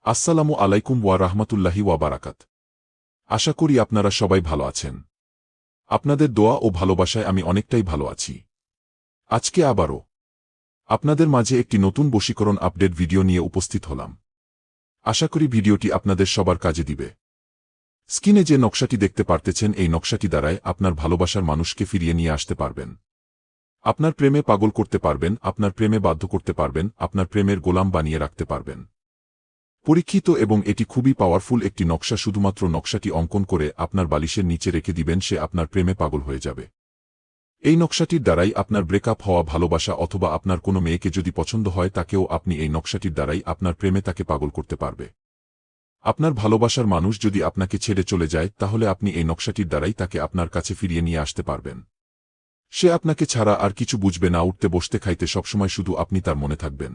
আসসালামু আলাইকুম ওয়া রাহমাতুল্লাহি ওয়া বারাকাত। আশা করি আপনারা সবাই ভালো আছেন। আপনাদের দোয়া ও ভালোবাসায় আমি অনেকটাই ভালো আছি। আজকে আবারও আপনাদের মাঝে একটি নতুন বশীকরণ আপডেট ভিডিও নিয়ে উপস্থিত হলাম। আশা করি ভিডিওটি আপনাদের সবার কাজে দিবে। স্ক্রিনে যে নকশাটি দেখতে পারতেছেন, এই নকশাটি দ্বারাই আপনার ভালোবাসার মানুষকে ফিরিয়ে নিয়ে আসতে পারবেন। আপনার প্রেমে পাগল করতে পারবেন, আপনার প্রেমে বাধ্য করতে পারবেন, আপনার প্রেমের গোলাম বানিয়ে রাখতে পারবেন। পরীক্ষিত এবং এটি খুবই পাওয়ারফুল একটি নকশা। শুধুমাত্র নকশাটি অঙ্কন করে আপনার বালিশের নিচে রেখে দিবেন, সে আপনার প্রেমে পাগল হয়ে যাবে। এই নকশাটির দ্বারাই আপনার ব্রেকআপ হওয়া ভালোবাসা অথবা আপনার কোনো মেয়েকে যদি পছন্দ হয়, তাকেও আপনি এই নকশাটির দ্বারাই আপনার প্রেমে তাকে পাগল করতে পারবে। আপনার ভালোবাসার মানুষ যদি আপনাকে ছেড়ে চলে যায়, তাহলে আপনি এই নকশাটির দ্বারাই তাকে আপনার কাছে ফিরিয়ে নিয়ে আসতে পারবেন। সে আপনাকে ছাড়া আর কিছু বুঝবে না, উঠতে বসতে খাইতে সবসময় শুধু আপনি তার মনে থাকবেন।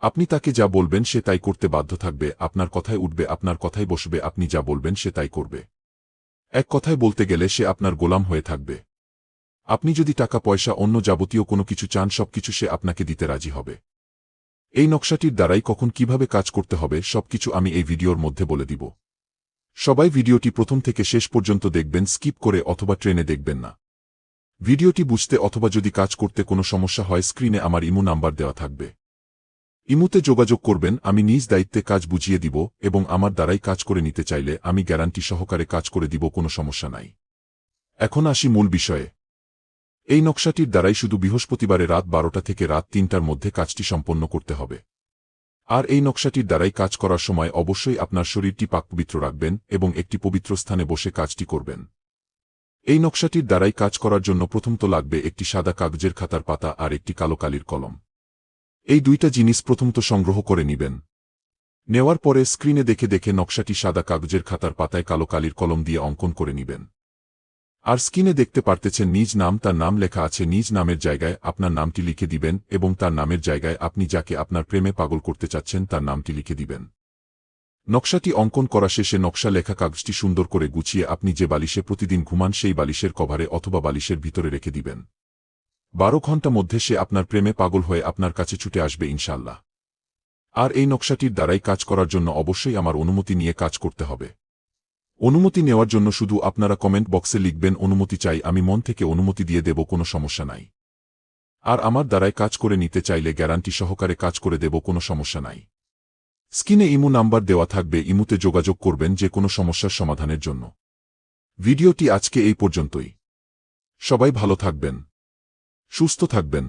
আপনি তাকে যা বলবেন সে তাই করতে বাধ্য থাকবে, আপনার কথায় উঠবে, আপনার কথায় বসবে, আপনি যা বলবেন সে তাই করবে। এক কথায় বলতে গেলে সে আপনার গোলাম হয়ে থাকবে। আপনি যদি টাকা পয়সা অন্য যাবতীয় কোনো কিছু চান, সবকিছু সে আপনাকে দিতে রাজি হবে। এই নকশাটির দ্বারাই কখন কিভাবে কাজ করতে হবে সবকিছু আমি এই ভিডিওর মধ্যে বলে দিব। সবাই ভিডিওটি প্রথম থেকে শেষ পর্যন্ত দেখবেন, স্কিপ করে অথবা ট্রেনে দেখবেন না। ভিডিওটি বুঝতে অথবা যদি কাজ করতে কোনো সমস্যা হয়, স্ক্রিনে আমার ইমো নাম্বার দেওয়া থাকবে। ইমুতে যোগাযোগ করবেন, আমি নিজ দায়িত্বে কাজ বুঝিয়ে দিব এবং আমার দ্বারাই কাজ করে নিতে চাইলে আমি গ্যারান্টি সহকারে কাজ করে দিব, কোনো সমস্যা নাই। এখন আসি মূল বিষয়ে। এই নকশাটির দ্বারাই শুধু বৃহস্পতিবারে রাত 12টা থেকে রাত 3টার মধ্যে কাজটি সম্পন্ন করতে হবে। আর এই নকশাটির দ্বারাই কাজ করার সময় অবশ্যই আপনার শরীরটি পাকপবিত্র রাখবেন এবং একটি পবিত্র স্থানে বসে কাজটি করবেন। এই নকশাটির দ্বারাই কাজ করার জন্য প্রথমত লাগবে একটি সাদা কাগজের খাতার পাতা আর একটি কালো কালির কলম। এই দুইটা জিনিস প্রথমত সংগ্রহ করে নিবেন। নেওয়ার পরে স্ক্রিনে দেখে দেখে নকশাটি সাদা কাগজের খাতার পাতায় কালো কালির কলম দিয়ে অঙ্কন করে নিবেন। আর স্ক্রিনে দেখতে পারতেছেন নিজ নাম, তার নাম লেখা আছে, নিজ নামের জায়গায় আপনার নামটি লিখে দিবেন এবং তার নামের জায়গায় আপনি যাকে আপনার প্রেমে পাগল করতে চাচ্ছেন তার নামটি লিখে দিবেন। নকশাটি অঙ্কন করা শেষে নকশা লেখা কাগজটি সুন্দর করে গুছিয়ে আপনি যে বালিশে প্রতিদিন ঘুমান সেই বালিশের কভারে অথবা বালিশের ভিতরে রেখে দিবেন। 12 ঘণ্টা মধ্যে সে আপনার প্রেমে পাগল হয়ে আপনার কাছে ছুটে আসবে ইনশাল্লাহ। আর এই নকশাটির দ্বারাই কাজ করার জন্য অবশ্যই আমার অনুমতি নিয়ে কাজ করতে হবে। অনুমতি নেওয়ার জন্য শুধু আপনারা কমেন্ট বক্সে লিখবেন অনুমতি চাই, আমি মন থেকে অনুমতি দিয়ে দেব, কোনো সমস্যা নাই। আর আমার দ্বারাই কাজ করে নিতে চাইলে গ্যারান্টি সহকারে কাজ করে দেব, কোনো সমস্যা নাই। স্ক্রিনে ইমো নাম্বার দেওয়া থাকবে, ইমোতে যোগাযোগ করবেন যে কোনো সমস্যার সমাধানের জন্য। ভিডিওটি আজকে এই পর্যন্তই। সবাই ভালো থাকবেন, সুস্থ থাকবেন।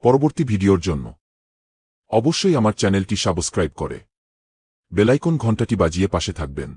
পরবর্তী ভিডিওর জন্য অবশ্যই আমার চ্যানেলটি সাবস্ক্রাইব করে বেলাইকন ঘণ্টাটি বাজিয়ে পাশে থাকবেন।